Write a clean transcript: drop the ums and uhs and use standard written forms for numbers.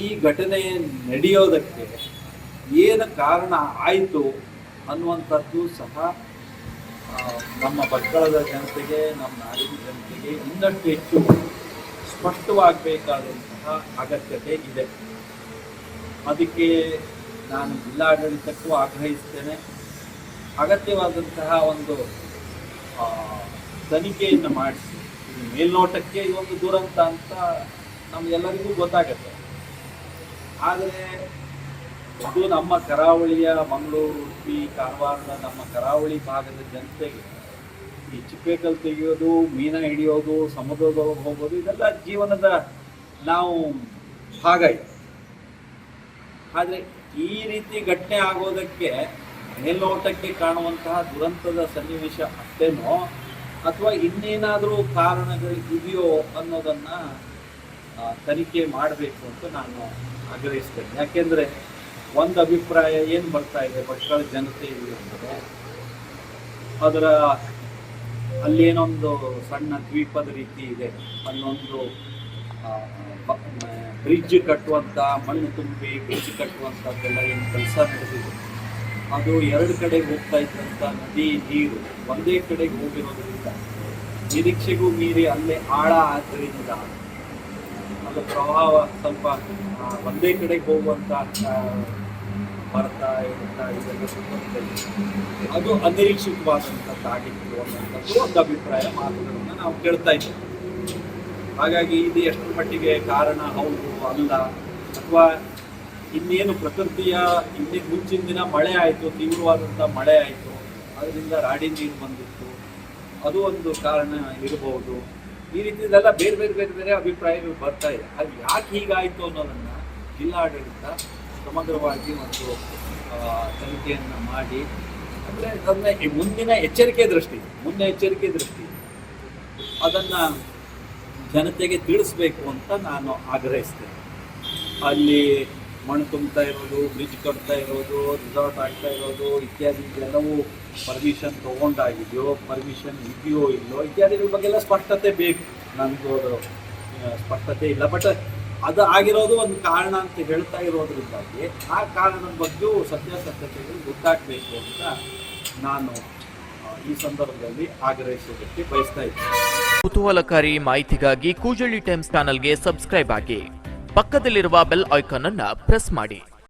ಈ ಘಟನೆ ನಡೆಯೋದಕ್ಕೆ ಏನು ಕಾರಣ ಆಯಿತು ಅನ್ನುವಂಥದ್ದು ಸಹ ನಮ್ಮ ಭಟ್ಕಳದ ಜನತೆಗೆ, ನಮ್ಮ ನಾಡಿನ ಜನತೆಗೆ ಇನ್ನಷ್ಟು ಹೆಚ್ಚು ಸ್ಪಷ್ಟವಾಗಬೇಕಾದಂತಹ ಅಗತ್ಯತೆ ಇದೆ. ಅದಕ್ಕೆ ನಾನು ಜಿಲ್ಲಾಡಳಿತಕ್ಕೂ ಆಗ್ರಹಿಸ್ತೇನೆ. ಅಗತ್ಯವಾದಂತಹ ಒಂದು ತನಿಖೆಯನ್ನು ಮಾಡಿಸಿ, ಇದು ಮೇಲ್ನೋಟಕ್ಕೆ ಇದೊಂದು ದುರಂತ ಅಂತ ನಮಗೆಲ್ಲರಿಗೂ ಗೊತ್ತಾಗುತ್ತೆ. ಆದರೆ ಅದು ನಮ್ಮ ಕರಾವಳಿಯ ಮಂಗಳೂರು, ಉಡುಪಿ, ಕಾರವಾರದ ನಮ್ಮ ಕರಾವಳಿ ಭಾಗದ ಜನತೆಗೆ ಈ ಚಿಪ್ಪೆಕಲ್ಲು ತೆಗೆಯೋದು, ಮೀನ ಹಿಡಿಯೋದು, ಸಮುದ್ರದೊಳಗೆ ಹೋಗೋದು ಇದೆಲ್ಲ ಜೀವನದ ನಾವು ಭಾಗ ಇದೆ. ಆದರೆ ಈ ರೀತಿ ಘಟನೆ ಆಗೋದಕ್ಕೆ ಮೇಲ್ನೋಟಕ್ಕೆ ಕಾಣುವಂತಹ ದುರಂತದ ಸನ್ನಿವೇಶ ಅಷ್ಟೇನೋ ಅಥವಾ ಇನ್ನೇನಾದರೂ ಕಾರಣಗಳು ಇದೆಯೋ ಅನ್ನೋದನ್ನು ತನಿಖೆ ಮಾಡಬೇಕು ಅಂತ ನಾನು ಆಗ್ರಹಿಸ್ತೇನೆ. ಯಾಕೆಂದರೆ ಒಂದು ಅಭಿಪ್ರಾಯ ಏನು ಬರ್ತಾ ಇದೆ ಭಟ್ಕಳ ಜನತೆ ಇದೆ ಅಂದರೆ, ಅದರ ಅಲ್ಲೇನೊಂದು ಸಣ್ಣ ದ್ವೀಪದ ರೀತಿ ಇದೆ, ಅಲ್ಲೊಂದು ಬ್ರಿಡ್ಜ್ ಕಟ್ಟುವಂಥ, ಮಣ್ಣು ತುಂಬಿ ಬ್ರಿಡ್ಜ್ ಕಟ್ಟುವಂಥದ್ದೆಲ್ಲ ಏನು ಕೆಲಸ ನಡೆದಿದೆ, ಅದು ಎರಡು ಕಡೆಗೆ ಹೋಗ್ತಾ ಇದ್ದಂಥ ನದಿ ನೀರು ಒಂದೇ ಕಡೆಗೆ ಹೋಗಿರೋದ್ರಿಂದ ನಿರೀಕ್ಷೆಗೂ ಮೀರಿ ಅಲ್ಲೇ ಆಳ ಆದ್ದರಿಂದ ಅದು ಪ್ರವಾಹ ಸ್ವಲ್ಪ ಒಂದೇ ಕಡೆಗೆ ಹೋಗುವಂಥ ಬರ್ತಾ ಇರುತ್ತಾ ಇದೆಲ್ಲ ಅದು ಅನಿರೀಕ್ಷಿತವಾದಂಥದ್ದಾಗಿತ್ತು ಅನ್ನೋಂಥದ್ದು ಒಂದು ಅಭಿಪ್ರಾಯ ಮಾತುಗಳನ್ನು ನಾವು ಕೇಳ್ತಾ ಇದ್ದೇವೆ. ಹಾಗಾಗಿ ಇದು ಎಷ್ಟರ ಮಟ್ಟಿಗೆ ಕಾರಣ ಹೌದು ಅಲ್ಲ, ಅಥವಾ ಇನ್ನೇನು ಪ್ರಕೃತಿಯ ಮುಂಚಿನ ದಿನ ಮಳೆ ಆಯಿತು, ತೀವ್ರವಾದಂಥ ಮಳೆ ಆಯಿತು, ಅದರಿಂದ ರಾಡಿ ನೀರು ಬಂದಿತ್ತು, ಅದು ಒಂದು ಕಾರಣ ಇರಬಹುದು. ಈ ರೀತಿಯದೆಲ್ಲ ಬೇರೆ ಬೇರೆ ಬೇರೆ ಬೇರೆ ಅಭಿಪ್ರಾಯಗಳು ಬರ್ತಾ ಇದೆ. ಅದು ಯಾಕೆ ಹೀಗಾಯಿತು ಅನ್ನೋದನ್ನು ಜಿಲ್ಲಾಡಳಿತ ಸಮಗ್ರವಾಗಿ ಒಂದು ತನಿಖೆಯನ್ನು ಮಾಡಿ, ಅಂದರೆ ಅದನ್ನ ಮುನ್ನೆಚ್ಚರಿಕೆ ದೃಷ್ಟಿ ಅದನ್ನು ಜನತೆಗೆ ತಿಳಿಸ್ಬೇಕು ಅಂತ ನಾನು ಆಗ್ರಹಿಸ್ತೇನೆ. ಅಲ್ಲಿ ಮಣ್ಣು ತುಂಬ್ತಾ ಇರೋದು, ಬ್ರಿಡ್ಜ್ ಕಟ್ತಾ ಇರೋದು, ರಿಸಾರ್ಟ್ ಆಗ್ತಾ ಇರೋದು ಇತ್ಯಾದಿ ಎಲ್ಲವೂ ಪರ್ಮಿಷನ್ ತೊಗೊಂಡಾಗಿದೆಯೋ, ಪರ್ಮಿಷನ್ ಇದೆಯೋ ಇಲ್ಲೋ ಇತ್ಯಾದಿಗಳ ಬಗ್ಗೆಲ್ಲ ಸ್ಪಷ್ಟತೆ ಬೇಕು. ನನಗೂ ಅದು ಸ್ಪಷ್ಟತೆ ಇಲ್ಲ. ಬಟ್ ಅದು ಆಗಿರೋದು ಒಂದು ಕಾರಣ ಅಂತ ಹೇಳ್ತಾ ಇರೋದ್ರಿಂದಾಗಿ ಆ ಕಾರಣದ ಬಗ್ಗೆಯೂ ಸತ್ಯಾಸತ್ಯತೆಗಳು ಗೊತ್ತಾಗಬೇಕು ಅಂತ ನಾನು ಈ ಸಂದರ್ಭದಲ್ಲಿ ಆಗ್ರಹಿಸೋದಕ್ಕೆ ಬಯಸ್ತಾ ಇದ್ದೇನೆ. ಕುತೂಹಲಕಾರಿ ಮಾಹಿತಿಗಾಗಿ ಕೂಜಳ್ಳಿ ಟೈಮ್ಸ್ ಚಾನೆಲ್ಗೆ ಸಬ್ಸ್ಕ್ರೈಬ್ ಆಗಿ, ಪಕ್ಕದಲ್ಲಿರುವ ಬೆಲ್ ಐಕಾನ್ ಅನ್ನು ಪ್ರೆಸ್ ಮಾಡಿ.